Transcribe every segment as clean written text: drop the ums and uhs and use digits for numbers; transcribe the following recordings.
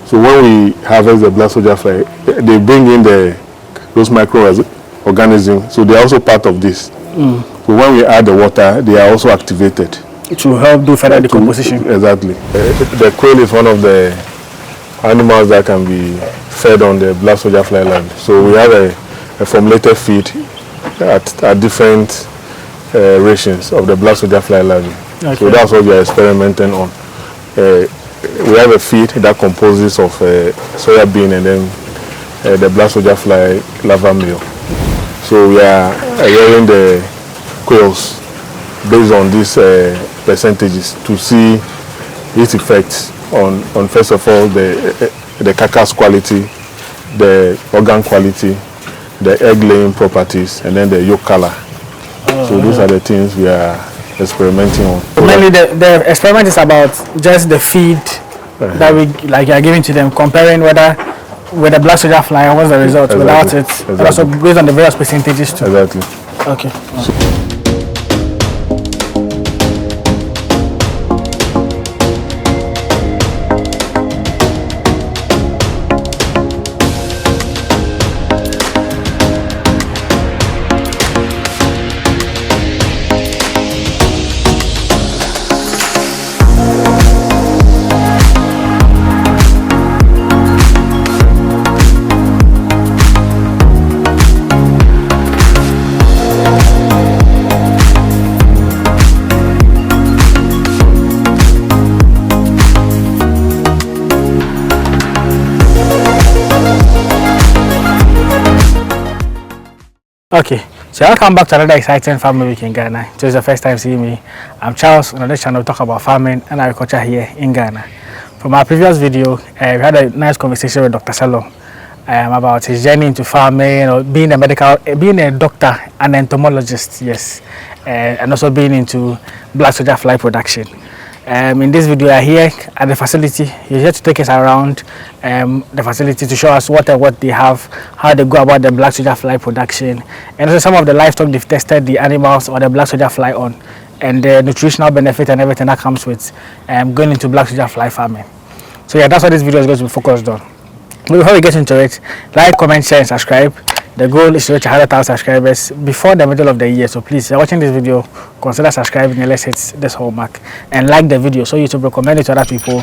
So when we harvest the black soldier fly, they bring in those microorganisms. So they are also part of this. So when we add the water, they are also activated. To help do further decomposition. Exactly. The quail is one of the animals that can be fed on the black soldier fly land. So we have a formulated feed at different rations of the black soldier fly larvae. Okay. So that's what we are experimenting on. We have a feed that composes of soya bean and then the black soldier fly larva meal. So we are rearing the quails based on these percentages to see its effects on first of all the carcass quality, the organ quality, the egg laying properties, and then the yolk color. So those are the things we are experimenting on. Mainly the experiment is about just the feed that we you are giving to them, comparing whether with the black soldier fly, what's the result without it, and also based on the various percentages too. Exactly. Okay. Okay, so welcome back to another exciting farming week in Ghana. This is the first time seeing me. I'm Charles. On this channel we talk about farming and agriculture here in Ghana. From our previous video, we had a nice conversation with Dr. Salom about his journey into farming, or being a doctor and entomologist, yes, and also being into black soldier fly production. In this video, we are here at the facility. He's here to take us around the facility to show us what they have, how they go about the black soldier fly production, and also some of the livestock they've tested the animals or the black soldier fly on, and the nutritional benefit and everything that comes with going into black soldier fly farming. So yeah, that's what this video is going to be focused on. But before we get into it, like, comment, share, and subscribe. The goal is to reach 100,000 subscribers before the middle of the year. So please, if you're watching this video, consider subscribing and let's hit this hallmark. And like the video so YouTube recommend it to other people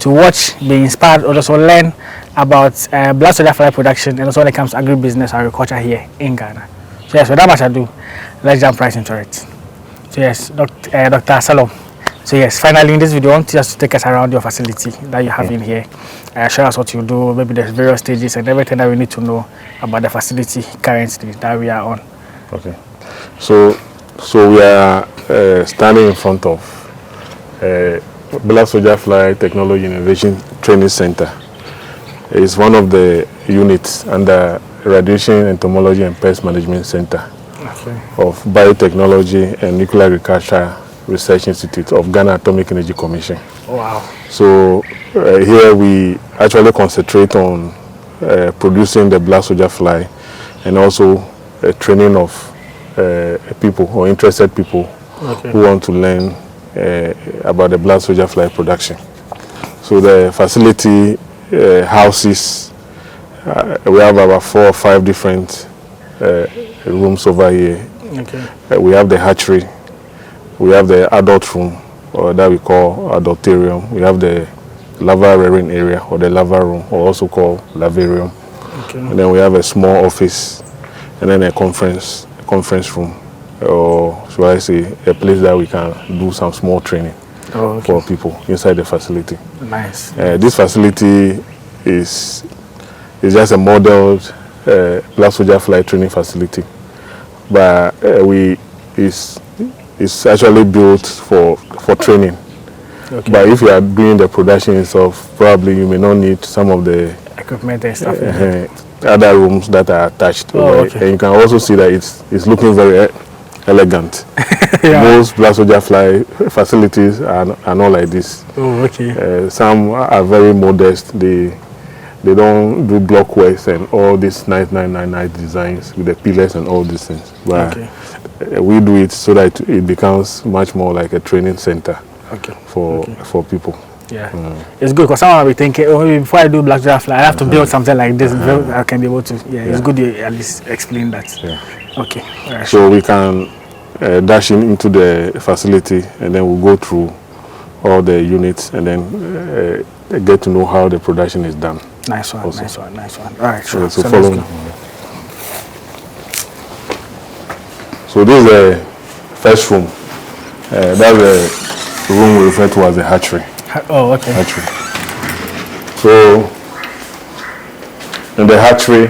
to watch, be inspired, or also learn about black soldier fly production and also when it comes to agribusiness, agriculture here in Ghana. So yes, without much ado, let's jump right into it. So yes, Dr. Salom. So yes, finally in this video, I want you just to take us around your facility that you have in here. Show us what you do, maybe the various stages and everything that we need to know about the facility currently that we are on. Okay. So we are standing in front of Black Soldier Fly Technology Innovation Training Center. It's one of the units under Radiation Entomology and Pest Management Center of Biotechnology and Nuclear Agriculture Research Institute of Ghana Atomic Energy Commission. Wow. So here we actually concentrate on producing the black soldier fly and also training of people or interested people who want to learn about the black soldier fly production. So the facility houses, we have about 4 or 5 different rooms over here. We have the hatchery. We have the adult room, or that we call adulterium. We have the larva rearing area, or the larva room, or also called larvarium. And then we have a small office, and then a conference room, or should I say, a place that we can do some small training for people inside the facility. Nice. This facility is just a modeled black soldier fly training facility, but it's actually built for training. But if you are doing the production itself, probably you may not need some of the equipment and stuff. Other rooms that are attached. And you can also see that it's looking very elegant. Most black soldier fly facilities are not like this. Some are very modest. They don't do block works and all these nice designs with the pillars and all these things. But we do it so that it becomes much more like a training center for people. Yeah, it's good because someone will be thinking, oh, maybe before I do black fly, I have to build something like this. I can be able to. Yeah, it's good you at least explain that. Yeah. Okay. Right. So we can dash into the facility, and then we'll go through all the units, and then get to know how the production is done. Nice one. Also. Nice one. Nice one. All right. Sure. So follow me. So this is the first room. That's the room we refer to as the hatchery. Oh, okay. Hatchery. So in the hatchery,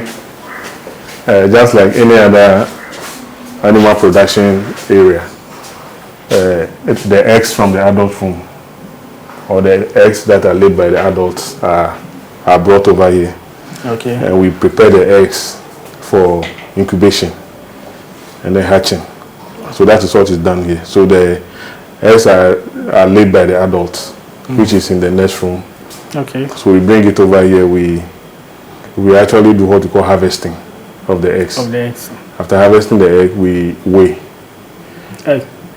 just like any other animal production area, the eggs from the adult room or the eggs that are laid by the adults are brought over here. Okay. And we prepare the eggs for incubation and then hatching. So that is what is done here. So the eggs are laid by the adults, which is in the next room. Okay. So we bring it over here. We actually do what we call harvesting of the eggs. Of the eggs. After harvesting the egg, we weigh.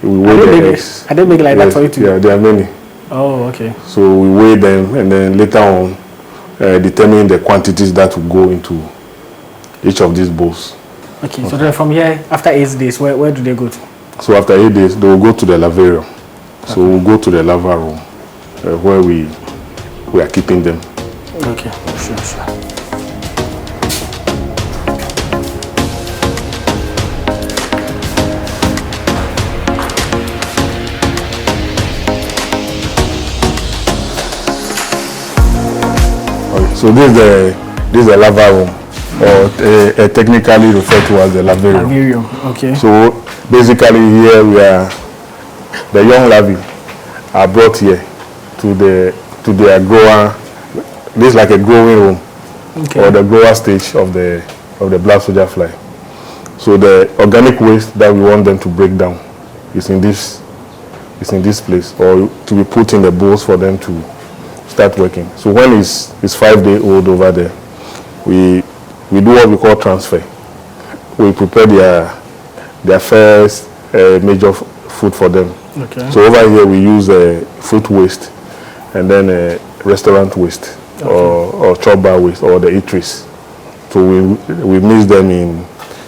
We weigh the eggs. I didn't make it like that for you too. Yeah, there are many. Oh, okay. So we weigh them, and then later on determine the quantities that will go into each of these bowls. Okay, so then from here, after 8 days, where do they go to? So after 8 days, they will go to the larvarium. Okay. So we'll go to the larva room where we are keeping them. Okay, sure. Okay, so this is the larva room, or technically referred to as the larvarium. Larvarium, okay. So basically here the young larvae are brought here to their grower. This is like a growing room, okay, or the grower stage of the black soldier fly. So the organic waste that we want them to break down is in this place, or to be put in the bowls for them to start working. So when it's 5 days old over there, we do what we call transfer. We prepare their first major food for them. Okay. So over here we use fruit waste, and then restaurant waste, okay, or chop bar waste, or the eateries. So we mix them in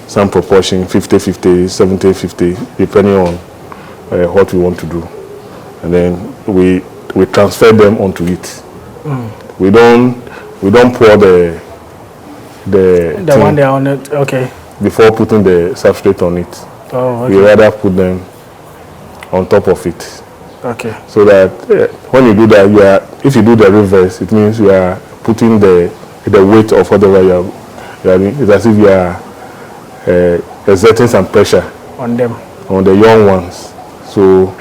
some proportion, 50-50, 70-50, depending on what we want to do, and then we transfer them onto it. We don't pour the one they are on it. Okay. Before putting the substrate on it. Oh, okay. We rather put them on top of it. Okay. So that when you do that, if you do the reverse, it means you are putting the weight of whatever you are doing. It's as if you are exerting some pressure on them, on the young ones. So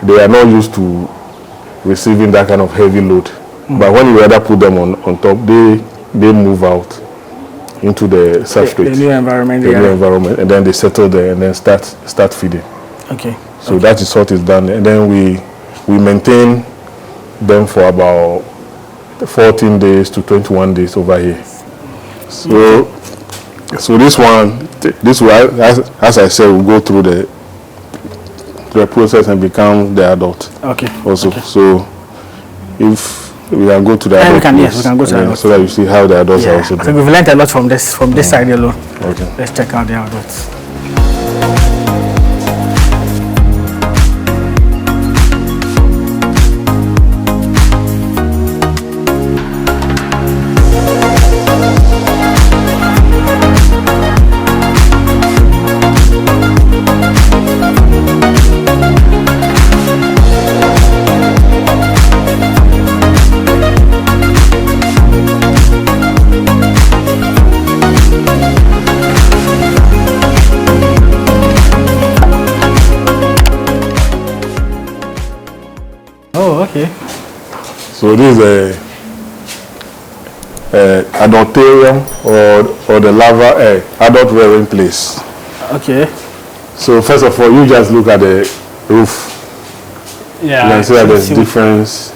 they are not used to receiving that kind of heavy load. But when you rather put them on top, they move out into the substrate, the new environment, and then they settle there and then start feeding. Okay. So that is what is done, and then we maintain them for about 14 days to 21 days over here. So this one, as I said, will go through the process and become the adult. Okay. Also, okay. So if we can go to the adult, yes, we can go to the adult, so that you see how the adults are also. I think we've learned a lot from this side alone. Okay. Let's check out the adults. Okay. So this is a adulterium or the larva adult rearing place. Okay. So first of all, you just look at the roof. Yeah. You can see that there's difference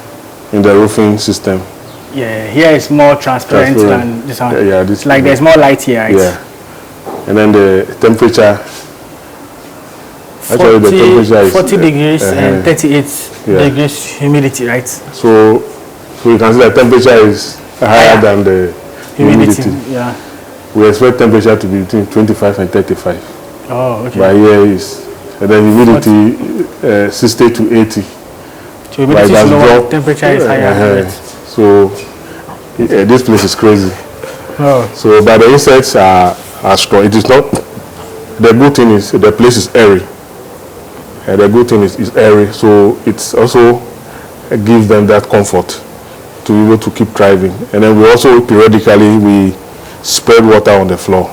in the roofing system. Yeah, here it's more transparent than this one. Yeah, it's like there's more light here, right? Yeah. And then the temperature. Actually, the temperature is 40 degrees and 38 degrees humidity, right? So you can see the temperature is higher than the humidity. Yeah. We expect temperature to be between 25 and 35. Oh, okay. But here is, and then humidity 60 to 80. So humidity is lower, temperature is higher. So this place is crazy. Oh. So, but the insects are strong. It is not. The good thing is the place is airy. The good thing is airy, so it's also gives them that comfort to be able to keep thriving. And then we also periodically spread water on the floor,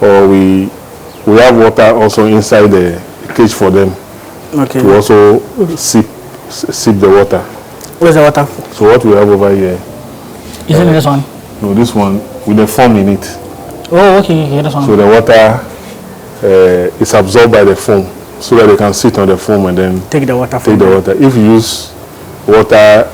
or we have water also inside the cage for them to also sip the water. Where's the water? So what we have over here? Isn't it this one? No, this one with the foam in it. Oh, okay, this one. So the water is absorbed by the foam, so that they can sit on the foam and then take the water. If you use water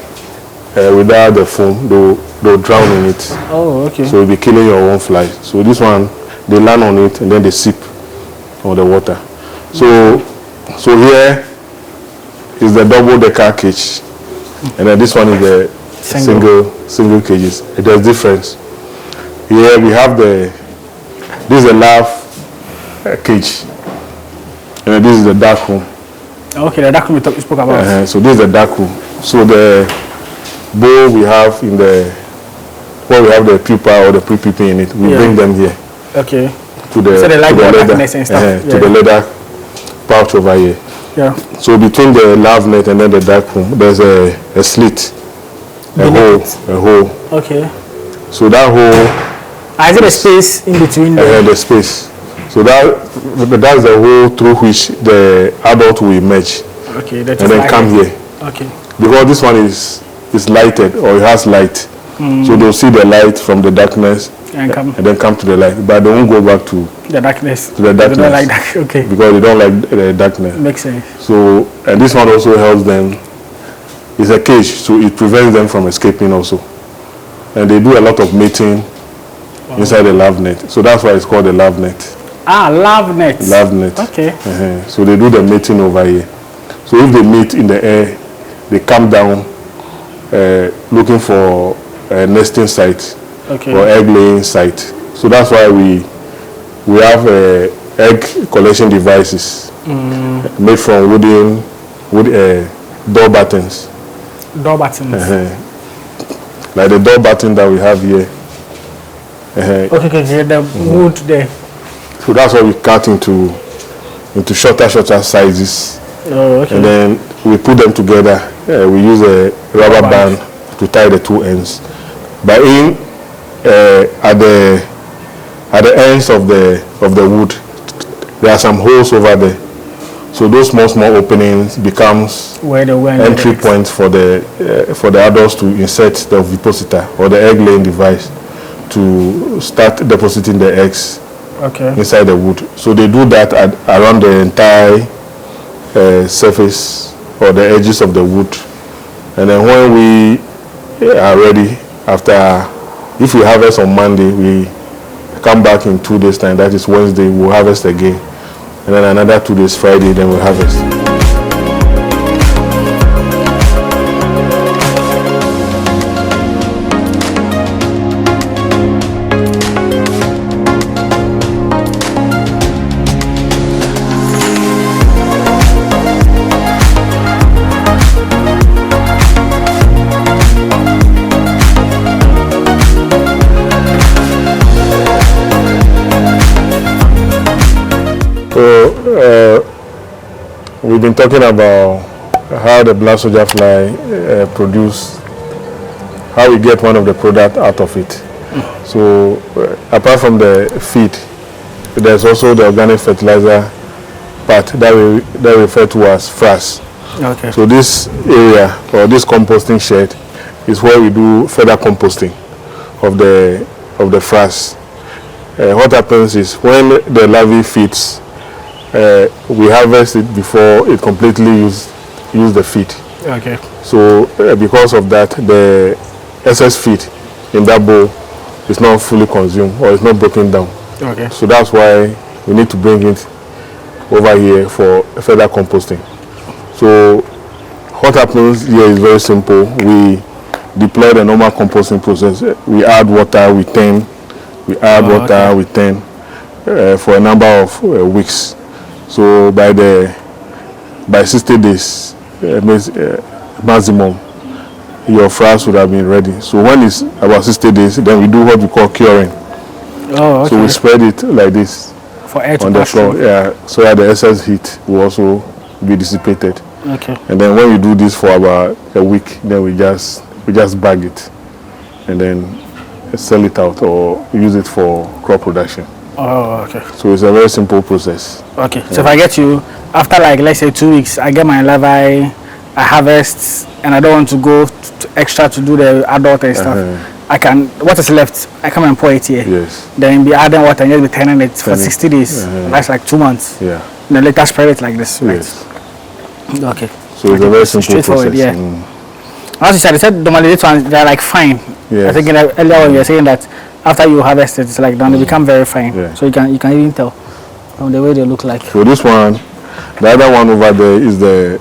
without the foam, they'll drown in it. Oh, okay. So you'll be killing your own flies. So this one, they land on it and then they sip on the water. So here is the double decker cage, and then this one is the single cages. There's difference. Here we have this is the larvae cage, and this is the dark room. Okay, the dark room you spoke about. So this is the dark room. So the bowl we have we have the pupa or the pre-pupae in it, we bring them here. Okay. To the leather, and stuff. To the leather pouch over here. Yeah. So between the larvae net and then the dark room, there's a slit, a hole. Okay. So that hole. Is it a space in between? The space. So that's the hole through which the adult will emerge. Okay. And then come here. Okay. Because this one is lighted, or it has light, so they'll see the light from the darkness and then come to the light. But they won't go back to the darkness. They don't like that. Okay. Because they don't like the darkness. Makes sense. So, and this one also helps them. It's a cage, so it prevents them from escaping also. And they do a lot of mating inside the larvae net. So that's why it's called the larvae net. Larvae net. Larvae net. Okay. So they do the mating over here. So if they mate in the air, they come down looking for a nesting site or egg laying site. So that's why we have egg collection devices made from wood door buttons. Door buttons. Like the door button that we have here. Okay, the wood there. So that's why we cut into shorter sizes. Oh, okay. And then we put them together. We use a rubber band to tie the two ends. But at the ends of the wood, there are some holes over there. So those small openings becomes entry points for the adults to insert the ovipositor or the egg laying device to start depositing the eggs inside the wood. So they do that around the entire surface or the edges of the wood. And then when we are ready, if we harvest on Monday, we come back in 2 days time, that is Wednesday, we'll harvest again. And then another 2 days, Friday, then we'll harvest. We've been talking about how the black soldier fly produce, how we get one of the product out of it. So apart from the feed, there's also the organic fertilizer part that we refer to as frass. Okay. So this area or this composting shed is where we do further composting of the frass. What happens is when the larvae feeds, we harvest it before it completely use the feed. Okay. So because of that, the excess feed in that bowl is not fully consumed or it's not broken down. Okay. So that's why we need to bring it over here for further composting. So what happens here is very simple. We deploy the normal composting process. We add water, we thin. We add water, we thin for a number of weeks. So by 60 days maximum, your flowers would have been ready. So when it's about 60 days, then we do what we call curing. Oh, okay. So we spread it like this for air on the floor. Yeah, so that the excess heat will also be dissipated. Okay. And then when we do this for about a week, then we just bag it and then sell it out or use it for crop production. Oh, okay. So it's a very simple process. Okay. So if I get you after, like, let's say 2 weeks, I get my larvae, I harvest, and I don't want to go extra to do the adult and stuff. I can, what is left, I come and pour it here. Yes. Then be adding water and just be turning it for 60 days. That's like 2 months. Yeah. And then later spread it like this. Right? Yes. Okay. So it's a very simple process. Yeah. As you said, normally these ones, they're like fine. Yes. I think earlier when you were saying that after you harvest it, it's like they become very fine. Yeah. So you can even tell from the way they look like. So this one, the other one over there is the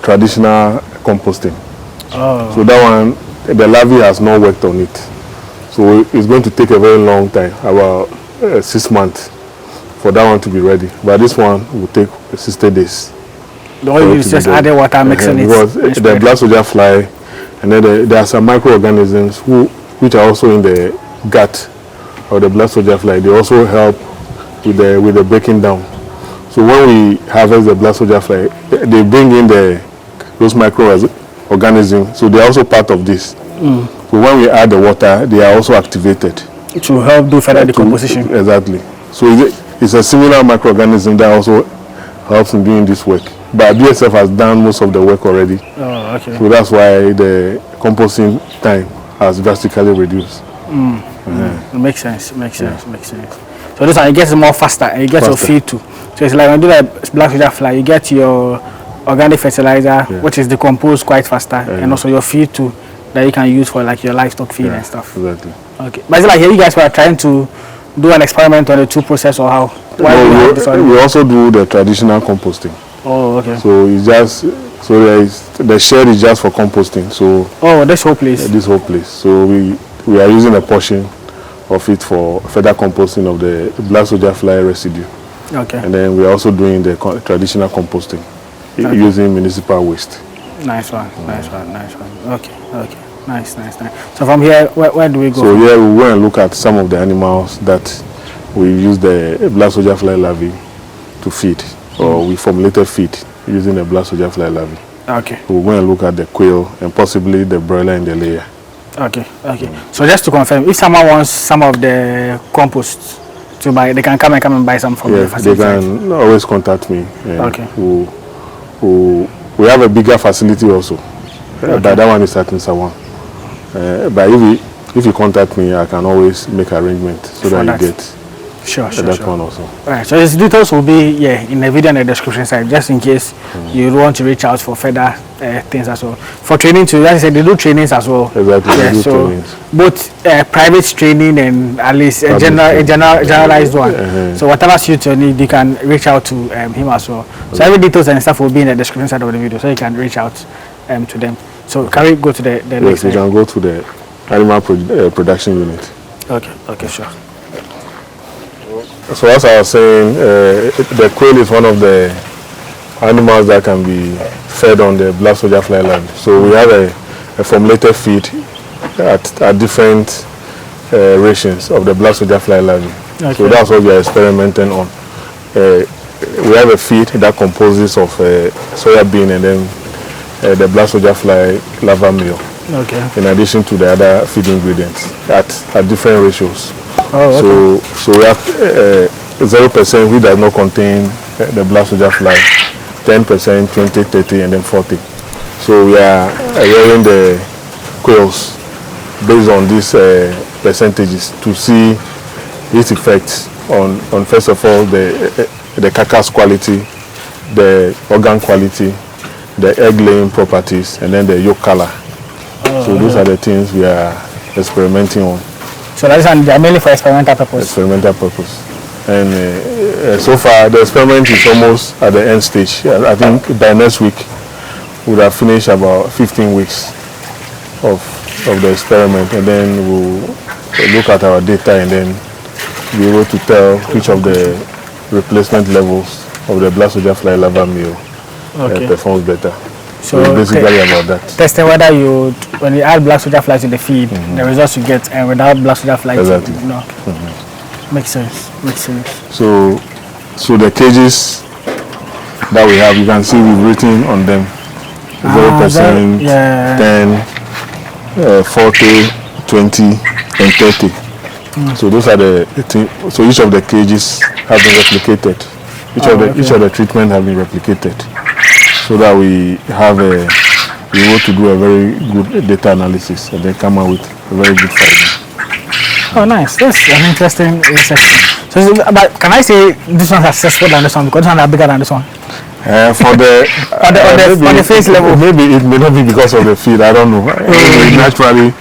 traditional composting. Oh. So that one, the larvae has not worked on it. So it's going to take a very long time, about 6 months for that one to be ready. But this one will take 60 days. The only is just adding water, mixing it. Because the black soldier fly, and then there are some microorganisms which are also in the gut of the black soldier fly. They also help with the breaking down. So when we harvest the black soldier fly, they bring in those microorganisms. So they are also part of this. So when we add the water, they are also activated to help do further decomposition. Exactly. So it's a similar microorganism that also helps in doing this work. But BSF has done most of the work already. Oh, okay. So that's why the composting time has drastically reduced. It makes sense. Makes sense. So this one, it gets more faster and you get your feed too. So it's like when you do the black soldier fly, you get your organic fertilizer, which is decomposed quite faster, and also your feed too that you can use for like your livestock feed and stuff. Exactly. Okay. But it's like here you guys were trying to do an experiment on the two process or how? We also do the traditional composting. Oh, okay. So it's just the shed is just for composting. So this whole place. This whole place. So we are using a portion of it for further composting of the black soldier fly residue. Okay. And then we are also doing the traditional composting using municipal waste. Nice one. Okay. Nice. So from here, where do we go? So here we go and look at some of the animals that we use the black soldier fly larvae to feed, or we formulated feed using the black soldier fly larvae. Okay. We're going to look at the quail and possibly the broiler and the layer. Okay. So just to confirm, if someone wants some of the compost to buy, they can come and buy some from the facility. They can always contact me. Okay. We have a bigger facility also, but that one is at Nsawan. But if you contact me, I can always make arrangements so that you get that one also. Right. So his details will be in the video and the description side, just in case you want to reach out for further things as well. For training too, as I said, they do trainings as well. Exactly. Yeah, so trainings. Both private training and at least a generalized one. So whatever suits your need, you can reach out to him as well. So every details and stuff will be in the description side of the video, so you can reach out to them. So can we go to the next slide? Yes, you can go to the animal production unit. Okay, sure. So as I was saying, the quail is one of the animals that can be fed on the black soldier fly land. So we have a formulated feed at different rations of the black soldier fly larvae. Okay. So that's what we are experimenting on. We have a feed that composes of soya bean and then the black soldier fly larva meal. Okay. In addition to the other feed ingredients at different ratios. Oh, okay. So we have 0% which does not contain the black soldier fly, 10%, 20, 30, and then 40. So we are rearing the quails based on these percentages to see its effects on first of all the carcass quality, the organ quality, the egg laying properties, and then the yolk color. So those are the things we are experimenting on. So that's mainly for experimental purpose? Experimental purpose. And so far the experiment is almost at the end stage. I think by next week would have finished about 15 weeks of the experiment, and then we'll look at our data and then be able to tell which of the replacement levels of the black soldier fly larva meal performs better. So it's basically about that. Testing whether when you add black soldier flies to the feed, the results you get, and without black soldier flies, exactly. Makes sense. So the cages that we have, you can see we've written on them 0%, 10, 40, 20, and 30. So those are the things. So each of the cages have been replicated. Each of the treatment have been replicated, so that we have we able to do a very good data analysis and then come out with a very good finding. Oh, nice. That's an interesting research. So, but can I say this one is successful than this one because this one is bigger than this one? For the on the face level, maybe it may not be because of the feed. I don't know. Naturally,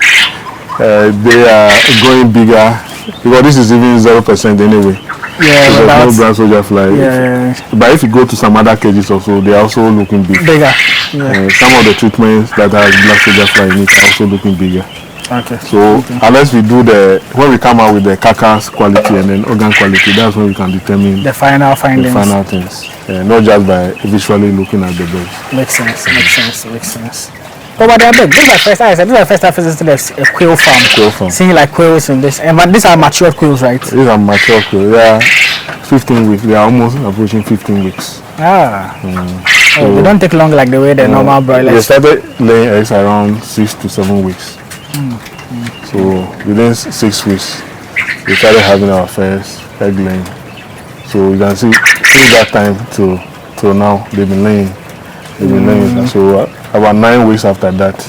they are going bigger because this is even 0% anyway. Yeah, so there's no black soldier fly. Yeah. But if you go to some other cages also, they are also looking bigger. Yeah. Some of the treatments that have black soldier fly in it are also looking bigger. Okay. So unless we do when we come out with the carcass quality and then organ quality, that's when we can determine the final findings. The final things, not just by visually looking at the birds. Makes sense. Oh, but they are big. This is the first time I said. This is the first time I visited a quail farm. Seeing like quails in this, but these are mature quails, right? These are mature quails. They are 15 weeks. They are almost approaching 15 weeks. So they don't take long like the way the normal broilers. They started laying eggs around 6 to 7 weeks. So within 6 weeks, we started having our first egg laying. So you can see since that time till now, they've been laying. So about 9 weeks after that,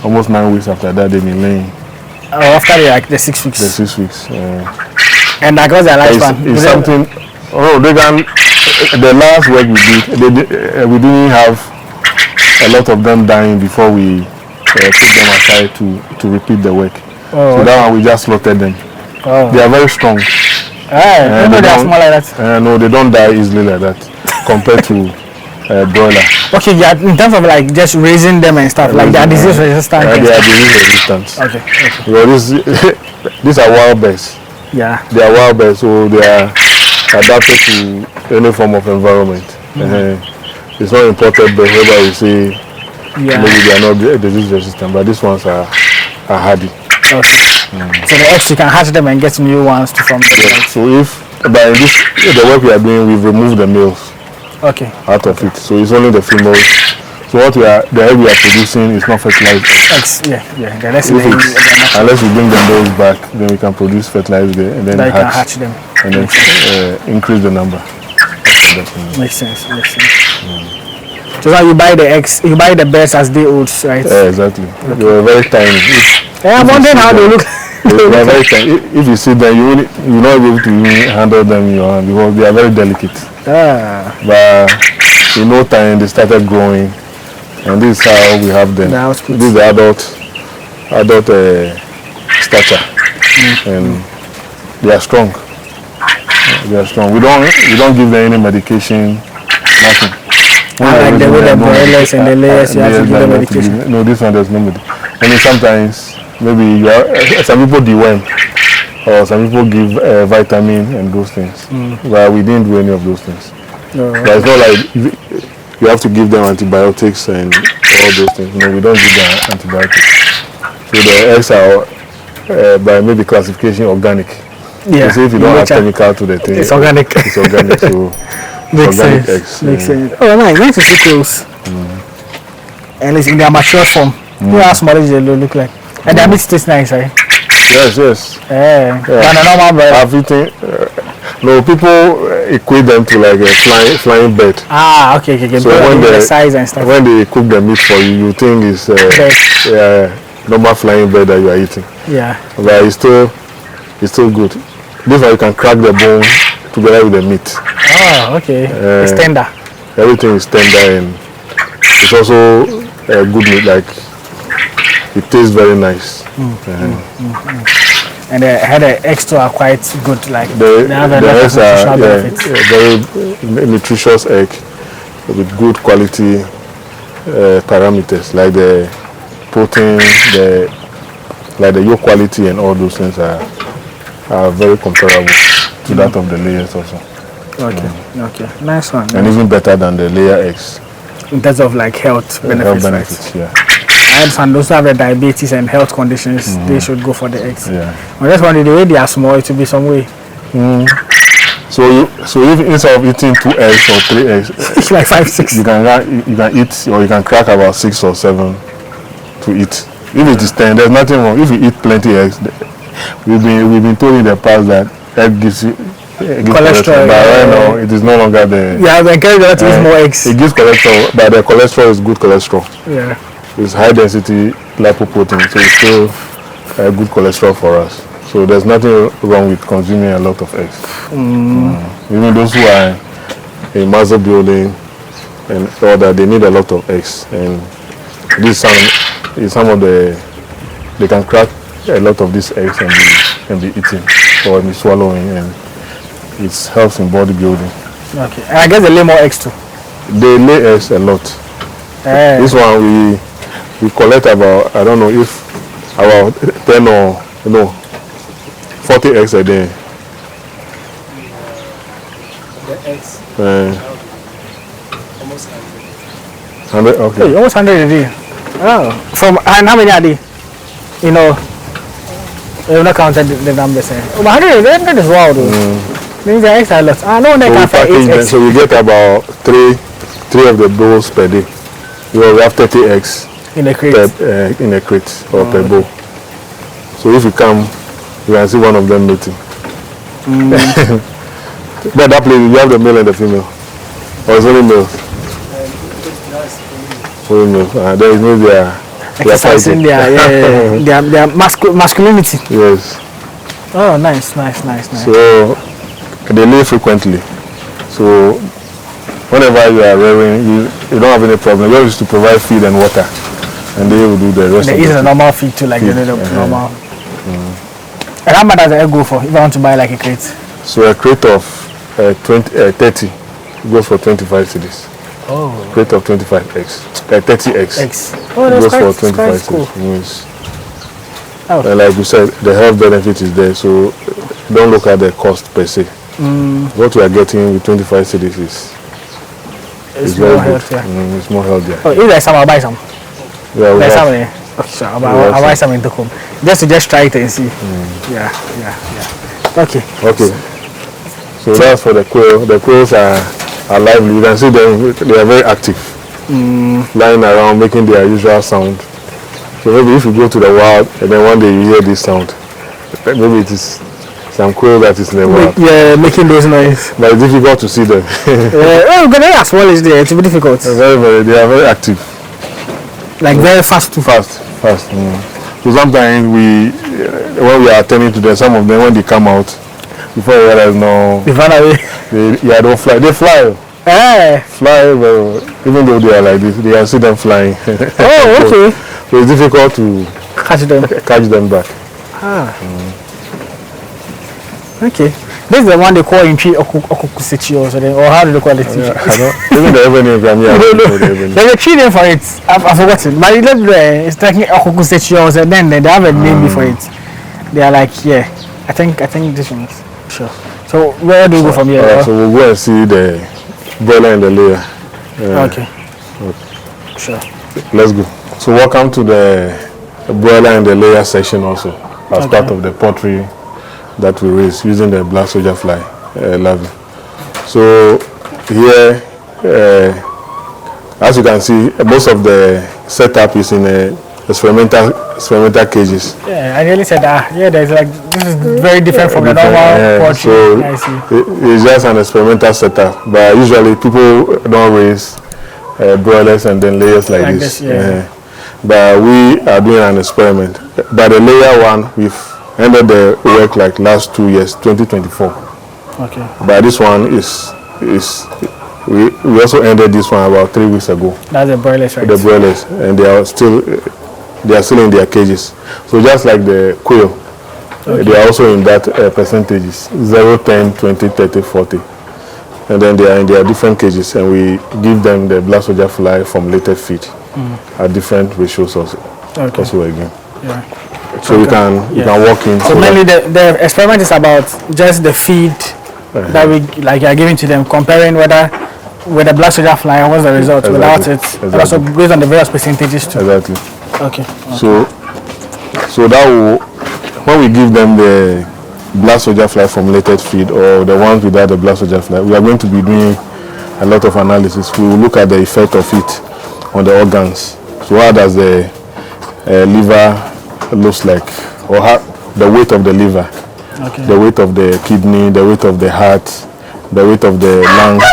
almost 9 weeks after that, they've been laying. After the 6 weeks. The 6 weeks. And that was their lifespan. It's something. They can. The last work we did, we didn't have a lot of them dying before we put them aside to repeat the work. So that one we just slaughtered them. They are very strong. They are small like that. No, they don't die easily like that compared to broiler. Okay, yeah. In terms of like just raising them and stuff, like they are disease resistant. They are disease resistant. Okay. Because these are wild birds. Yeah. They are wild birds, so they are adapted to any form of environment. It's not imported birds whereby we say maybe they are not disease resistant, but these ones are hardy. Okay. So the eggs, you can hatch them and get new ones from them. Yeah. So if by the work we are doing, we've removed the males out of it. So it's only the females. So the egg we are producing is not fertilized eggs. Unless we bring the males back, then we can produce fertilized eggs and then hatch them. And then increase the number. Makes sense. So now you buy the eggs, you buy the birds as they old, right? Yeah, exactly. They were very tiny. I'm wondering how they look. They are very tiny. If you see them, you're not able to handle them in your hand because they are very delicate. But in no time, they started growing. And this is how we have them. This is the adult stature. And they are strong. We don't give them any medication, nothing. Like the way the broilers and the layers, you have to give them medication. No, this one there's no medication. And sometimes maybe some people deworm, or some people give vitamin and those things. But we didn't do any of those things. But it's not like you have to give them antibiotics and all those things. No, we don't give them antibiotics. So the eggs are by maybe classification organic. Yeah. So if you don't add chemical to the thing, it's organic. It's organic. So makes organic sense. eggs. Makes sense. Oh, nice to see quails. And it's in their mature form. Look how small they look like. And their meat tastes nice, right? Yes. And a normal bird. I've eaten. No, people equate them to like a flying bird. Okay. So when the size and stuff. When they cook the meat for you, you think it's normal flying bird that you are eating. Yeah. But it's still good. This way you can crack the bone together with the meat. Okay. It's tender. Everything is tender and it's also good meat. Like it tastes very nice. And the eggs too are quite good. Like they have a lot of nutritional benefits. Very nutritious egg with good quality parameters like the protein, the yolk quality, and all those things are very comparable to that of the layers also. Okay, okay, nice one. And even better than the layer eggs. In terms of like health benefits, right? Yeah. I understand those who have the diabetes and health conditions, they should go for the eggs. Yeah. I just wondering, the way they are small, it will be some way. So if instead of eating 2 eggs or 3 eggs, it's like 5, 6. You can eat, or you can crack about 6 or 7 to eat. If it is 10, there's nothing wrong. If you eat plenty eggs, we've been told in the past that egg gives you cholesterol, but right now it is no longer the. Yeah, they encourage you to eat more eggs. It gives cholesterol, but the cholesterol is good cholesterol. Yeah. It's high density lipoprotein, so it's still good cholesterol for us. So there's nothing wrong with consuming a lot of eggs. Even those who are in muscle building and all that, they need a lot of eggs. And this is some of the, they can crack a lot of these eggs and be eaten or be swallowing, and it helps in bodybuilding. Okay, and I guess they lay more eggs too. They lay eggs a lot. This one we collect about, I don't know if about 10 or 40 eggs a day. The eggs. Almost 100. Okay. Hey, almost 100 a day. Oh, and how many are they? You know, you've not counted the numbers. 100 is wow though. Means the eggs are a lot. I know they can find 8 eggs. So you get about three of the bowls per day. You have 30 eggs in a crate. In a crate or per bowl. So if you come, you can see one of them mating. But that place, you have the male and the female. Or it's only males? Only males. There is no exercising their masculinity. Yes. Oh, nice. So they lay frequently. So whenever you are rearing, you don't have any problem. You just to provide feed and water, and they will do the rest. They eat a normal feed too, like normal. And how much does the egg go for if I want to buy like a crate? So a crate of 30 goes for 25 cedis. Oh. Crate of 25 eggs. 30 eggs. Oh, that's goes for 25 cool. cedis. Oh. And like we said, the health benefit is there, so don't look at the cost per se. What we are getting with 25 cedis is very good. It's more healthier. Oh, if there's some, I'll buy some. Yeah, there's some there. Okay, sure. I'll buy some in Tokum. Just try it and see. Yeah. Okay. So that's for the quail. The quails are lively. You can see them, they are very active. Flying around, making their usual sound. So maybe if you go to the wild and then one day you hear this sound, maybe it is some quail that is in the wild. Yeah, making those noises. But it's difficult to see them. As well as there, it's difficult. They are very active. Like very fast too. Fast. So sometimes when we are attending to them, some of them when they come out, before you realize they run away. They don't fly. They fly. Fly well, even though they are like this, they can see them flying. Oh, okay. So it's difficult to catch them back. Okay. This is the one they call in tree okukusichi or something, or how do they call it? Even the revenue from here. There's a tree name for it. I've forgotten. But it's like okukusichi or something. Then they have a name for it. They are like, I think this one. Sure. So where do we go from here? So we'll go and see the broiler and the layer. Okay. Sure. Let's go. So welcome to the broiler and the layer section also, as part of the poultry that we raise using the black soldier fly larvae. So here, as you can see, most of the setup is in experimental cages. Yeah, I really said that. There's like, this is very different from the normal poultry. So I see. It's just an experimental setup, but usually people don't raise broilers and then layers like this. But we are doing an experiment. But the layer one, we've ended the work like last 2 years, 2024. Okay. But this one we also ended this one about 3 weeks ago. That's the broilers, right? The broilers, and they are still in their cages. So just like the quail, they are also in that percentages: 0, 10, 20, 30, 40. and then they are in their different cages, and we give them the black soldier fly formulated feed at different ratios also. Okay. Also again. Yeah. So you can walk in. So mainly the experiment is about just the feed that we like are giving to them, comparing whether with the black soldier fly and what's the result without it. And also based on the various percentages too. Exactly. Okay. So that will, when we give them the black soldier fly formulated feed or the ones without the black soldier fly, we are going to be doing a lot of analysis. We will look at the effect of it on the organs. So how does the liver looks like, or how the weight of the liver, the weight of the kidney, the weight of the heart, the weight of the lungs,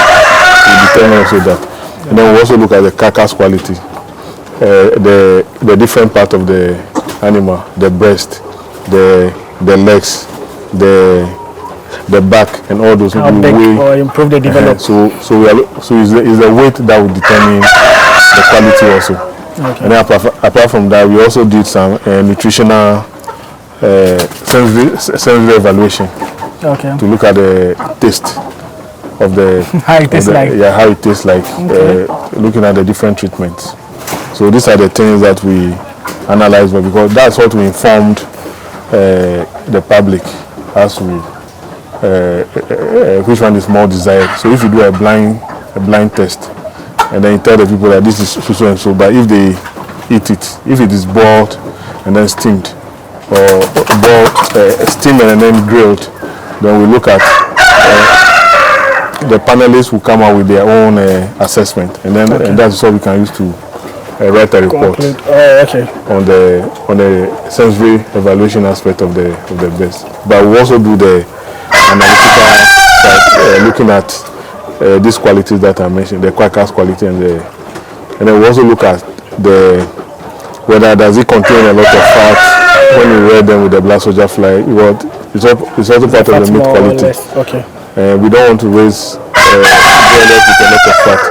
we determine also that. And then we also look at the carcass quality, the different part of the animal, the breast, the legs, the back, and all those. How big or improve the development. So it's the weight that will determine the quality also. Okay. And then apart from that, we also did some nutritional sensory evaluation to look at the taste of the how it tastes like. Yeah, how it tastes like. Looking at the different treatments. So these are the things that we analyze, because that's what we informed the public as to which one is more desired. So if you do a blind test, and then you tell the people that this is so and so, but if they eat it, if it is boiled and then steamed, or steamed and then grilled, then we look at the panelists will come out with their own assessment, and then and that's what we can use to write a report on the sensory evaluation aspect of the best. But we also do the analytical side, looking at these qualities that I mentioned, the carcass quality, and then we also look at whether does it contain a lot of fat when we rear them with the black soldier fly. It's also part of the meat quality. We don't want to raise broilers with a lot of fat,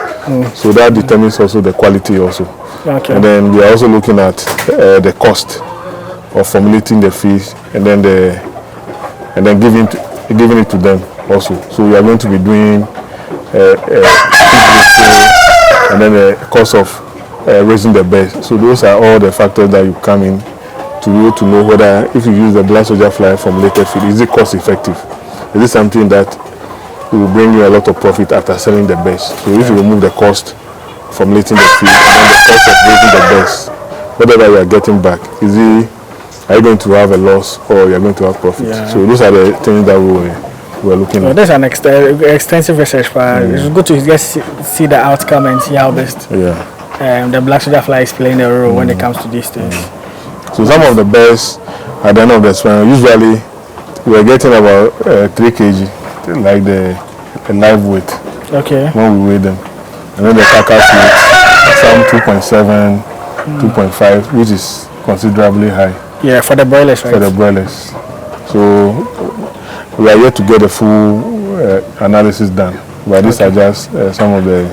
so that determines also the quality also. And then we are also looking at the cost of formulating the fish, and then giving it to them also. So we are going to be doing and then the cost of raising the birds. So those are all the factors that you come in to be able to know whether if you use the black soldier fly formulated feed, is it cost effective? Is it something that will bring you a lot of profit after selling the birds? So if you remove the cost formulating the feed and then the cost of raising the birds, whatever you are getting back, are you going to have a loss or you are going to have profit? So those are the things that we're looking at. There's an extensive research, but it's good to just see the outcome and see how best the black soldier fly is playing a role when it comes to these things. So some of the birds at the end of the experiment, usually we're getting about 3 kg, like the live weight when we weigh them. And then the carcass weight, some 2.7, 2.5, which is considerably high. Yeah, for the broilers, right? For the broilers. So we are yet to get a full analysis done, but these are just some of the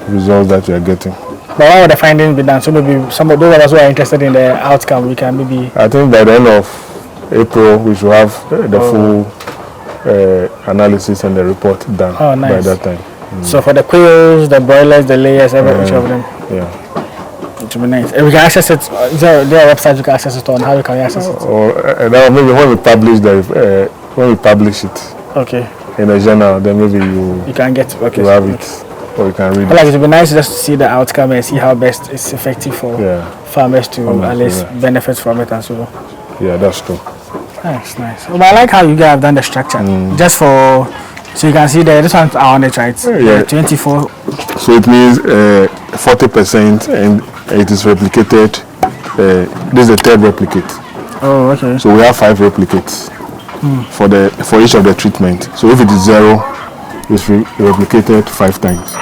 results that we are getting. But what would the findings be done? So maybe some of those of us who are interested in the outcome, we can maybe... I think by the end of April, we should have the full analysis and the report done by that time. So for the quails, the broilers, the layers, each of them? Yeah. It would be nice. And we can access it, is there a website you can access it on? How you can access it? Maybe when we publish it in a journal, then maybe you can get you have it, or you can read it. Like, it would be nice just to see the outcome and see how best it's effective for farmers to at least benefit from it as well. Yeah, that's true. Nice. Well, I like how you guys have done the structure. Just for, so you can see this one's on it, right? 24. So it means 40%, and it is replicated. This is the 3rd replicate. Oh, okay. So we have 5 replicates for each of the treatment. So if it is 0, it's replicated 5 times.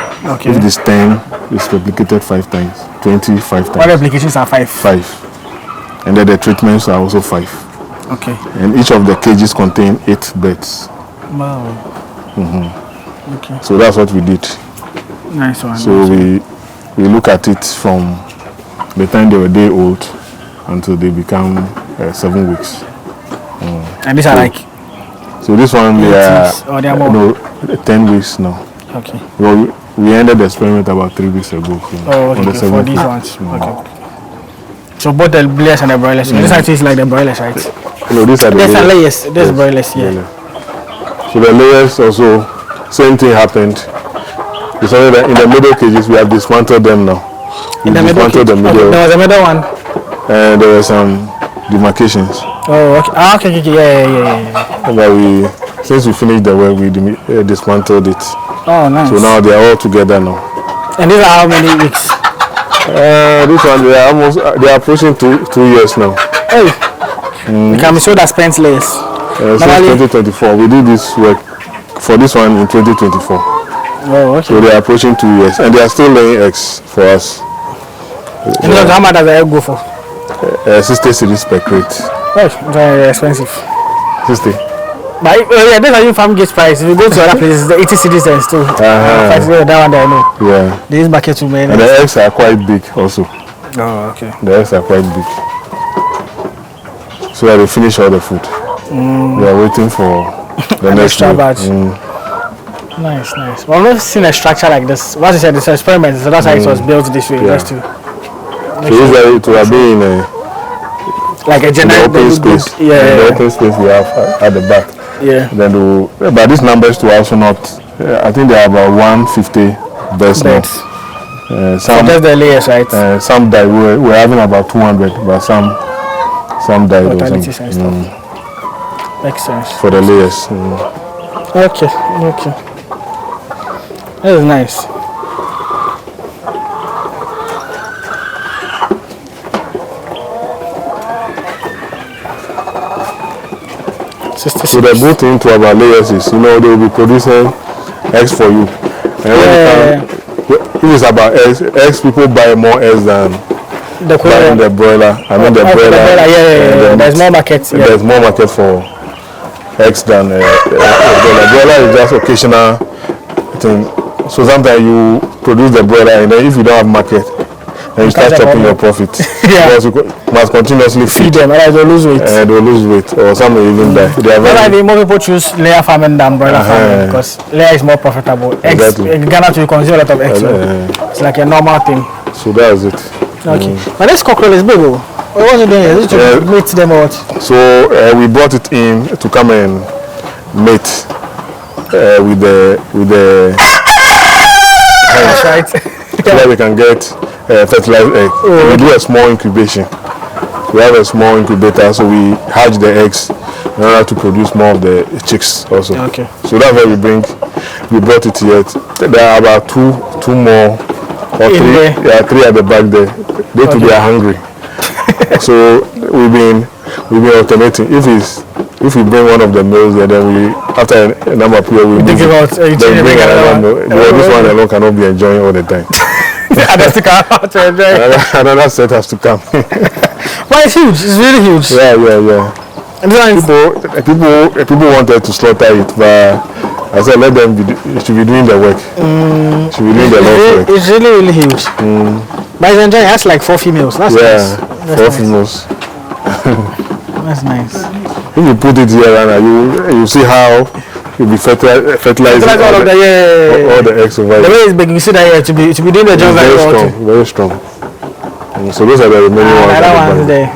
If it is 10, it's replicated 5 times. 20, 5 times. What replications are 5? 5. And then the treatments are also 5. Okay. And each of the cages contain 8 beds. Wow. Okay. So that's what we did. Nice one. So we look at it from the time they were day old until they become 7 weeks. And these are like... So this one, they are 10 weeks now. Okay. Well, we ended the experiment about 3 weeks ago. Oh, okay. For these ones. Okay. So both the layers and the broilers. This actually is like the broilers, right? No, these are the layers. layers. There's broilers here. Yeah. So the layers also, same thing happened. It's only that in the middle cages we have dismantled them now. We dismantled the middle. Okay, there was a middle one. And there were some demarcations. Oh, okay. Ah, okay, yeah. But since we finished the work, we dismantled it. Oh, nice. So now they are all together now. And these are how many weeks? This one they are approaching two years now. Hey, we can be sure that spent layers. Since 2024, we did this work for this one in 2024. Oh, okay. So they are approaching 2 years, and they are still laying eggs for us. And how much does the egg go for? 60 cedis per crate. Oh, very expensive. 60. But yeah, that's how you farm gets price. If you go to other places, the 80 cedis and still. That one there, I know. Yeah. These buckets too many. And the eggs are quite big also. Oh, okay. The eggs are quite big. So that they finish all the food. We are waiting for the next batch. Nice. Well, I've never seen a structure like this. What you said, it's an experiment, so that's how it was built this way. Just to. So usually it will be in a like a general open space. The open space we have at the back. Yeah. Then but these numbers to also not. I think they are about 150 birds now. So that's the layers, right? Some died. We're having about 200, but some died. Mortalities and stuff. Makes sense. For the layers. Okay. That is nice. So the good thing to our layers is, they will be producing eggs for you. And if it's about eggs, people buy more eggs than the broiler. I mean the broiler. There's more market. There's more market for eggs than the broiler is just occasional thing. So sometimes you produce the broiler, and then if you don't have market, then you start chopping your profit. Because you must continuously feed them, otherwise they'll lose weight. They'll lose weight, or some will even die. That's why more people choose layer farming than broiler farming, because layer is more profitable. Eggs, in Ghana, you consume a lot of eggs. It's like a normal thing. So that's it. Okay. But this cockerel is big. What was you doing here? Is it to mate them or what? So we brought it in to come and mate with the That's right. So that we can get fertilized egg. We do a small incubation. We have a small incubator, so we hatch the eggs in order to produce more of the chicks also. Okay. So that's why we brought it here. There are about two more or three. Yeah, 3 at the back there. They too are hungry. So we've been alternating. If we bring one of the males there, then we after a number of people we think about then bring another male. This one alone cannot be enjoying all the time. Another set has to come. But it's huge. It's really huge. Yeah. People wanted to slaughter it, but I said let them should be doing the work. Should be doing the work. It's really huge. But it's enjoying. That's like 4 females. That's nice. 4 females. That's nice. If you put it here, Anna, you see how you'll be fertilizing all the eggs over the way it's big, you see that here to be doing the job very strong. So those are the remaining ones. There.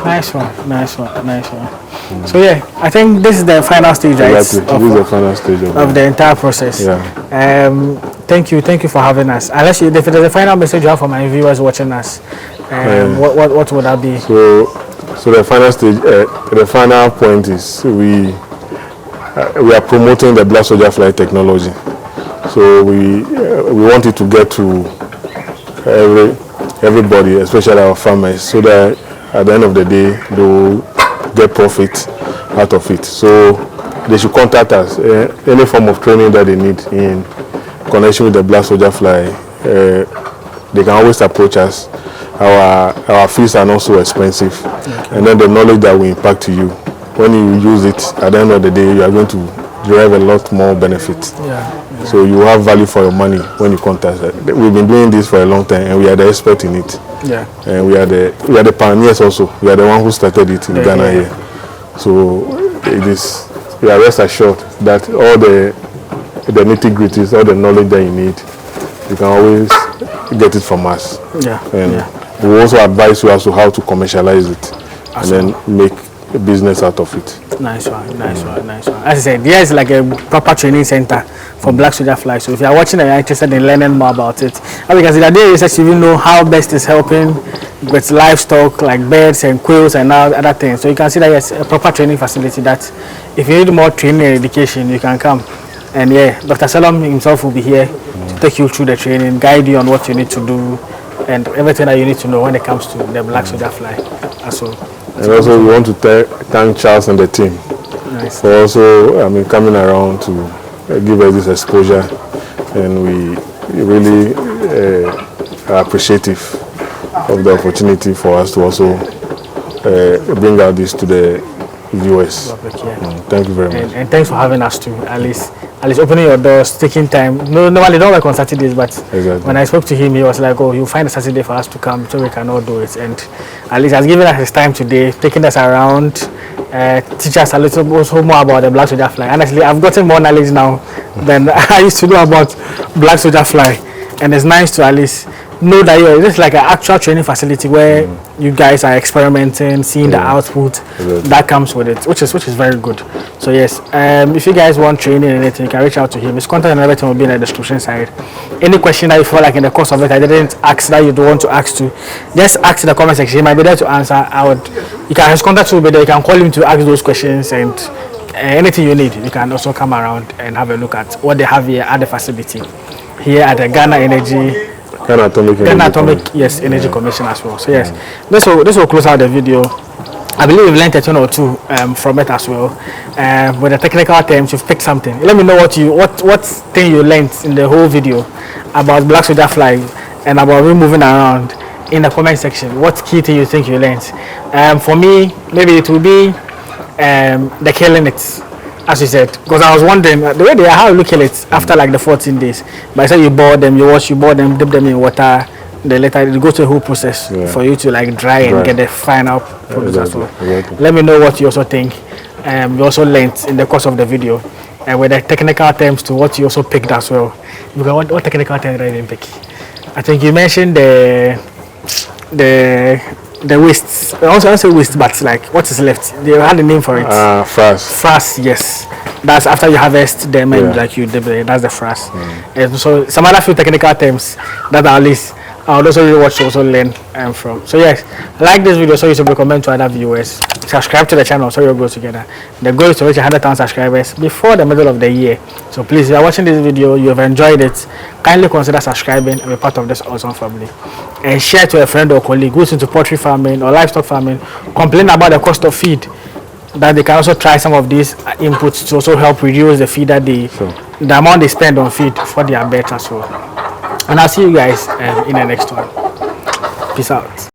Nice one. So yeah, I think this is the final stage, right? Exactly. This is the final stage of the entire process. Yeah. Thank you for having us. Unless if there's a final message you have for my viewers watching us, what would that be? So the final stage, the final point is we are promoting the black soldier fly technology. So we want it to get to everybody, especially our farmers, so that at the end of the day they will get profit out of it. So they should contact us. Any form of training that they need in connection with the black soldier fly, they can always approach us. Our fees are not so expensive, and then the knowledge that we impart to you, when you use it, at the end of the day, you are going to derive a lot more benefits. So you have value for your money when you contact us. We've been doing this for a long time, and we are the expert in it. And we are the pioneers also. We are the one who started it in Ghana here. So it is. We are rest assured that all the the nitty-gritties, all the knowledge that you need, you can always get it from us. Yeah. And we will also advise you as to how to commercialize it and then make a business out of it. Nice one, nice one, nice one. As I said, there is like a proper training center for black soldier fly. So if you are watching and you're interested in learning more about it, and because the day research, you know how best is helping with livestock like birds and quails and other things. So you can see that yes, a proper training facility that if you need more training and education, you can come. And yeah, Dr. Salam himself will be here to take you through the training, guide you on what you need to do, and everything that you need to know when it comes to the black soldier fly as well. And also, we want to thank Charles and the team for also, coming around to give us this exposure, and we really are appreciative of the opportunity for us to also bring out this to the viewers. Thank you very much. And thanks for having us too, Alice. Alice, opening your doors, taking time. No, normally don't work on Saturdays, but when I spoke to him, he was like, "Oh, you'll find a Saturday for us to come, so we can all do it." And Alice has given us his time today, taking us around, teach us a little also more about the black soldier fly. Honestly, I've gotten more knowledge now than I used to know about black soldier fly, and it's nice to at least know that this is like an actual training facility where you guys are experimenting, seeing the output that comes with it, which is very good. So yes, if you guys want training and anything, you can reach out to him. His contact and everything will be in the description side. Any question that you feel like in the course of it I didn't ask that you don't want to ask to, just ask in the comment section. He might be there to answer. His contact will be there. You can call him to ask those questions, and anything you need, you can also come around and have a look at what they have here at the facility here at the Ghana Atomic Energy Commission as well. So yes, this will close out the video. I believe we've learned a thing or two from it as well. With the technical terms, you've picked something. Let me know what thing you learned in the whole video about black soldier fly and about me moving around in the comment section. What key thing you think you learned? For me, maybe it will be the killing it, as you said, because I was wondering the way how you kill it after like the 14 days. But I said you boil them, you boil them, dip them in water. Then later it goes to a whole process for you to like dry and get the final product as well. Let me know what you also think. You also learned in the course of the video, and with the technical terms to what you also picked as well. Because what technical terms did I even pick? I think you mentioned the wastes. I also don't say waste, but like what is left. They had a name for it. Frass, yes. That's after you harvest them and like you dip it. That's the frass. And so some other few technical terms that at least I would also really watch to also learn from. So yes, like this video so you should recommend to other viewers. Subscribe to the channel so we go together. The goal is to reach 100,000 subscribers before the middle of the year. So please, if you are watching this video, you have enjoyed it, kindly consider subscribing and be part of this awesome family. And share to a friend or colleague who's into poultry farming or livestock farming, complain about the cost of feed, that they can also try some of these inputs to also help reduce the feed that the amount they spend on feed for their birds as well. And I'll see you guys in the next one. Peace out.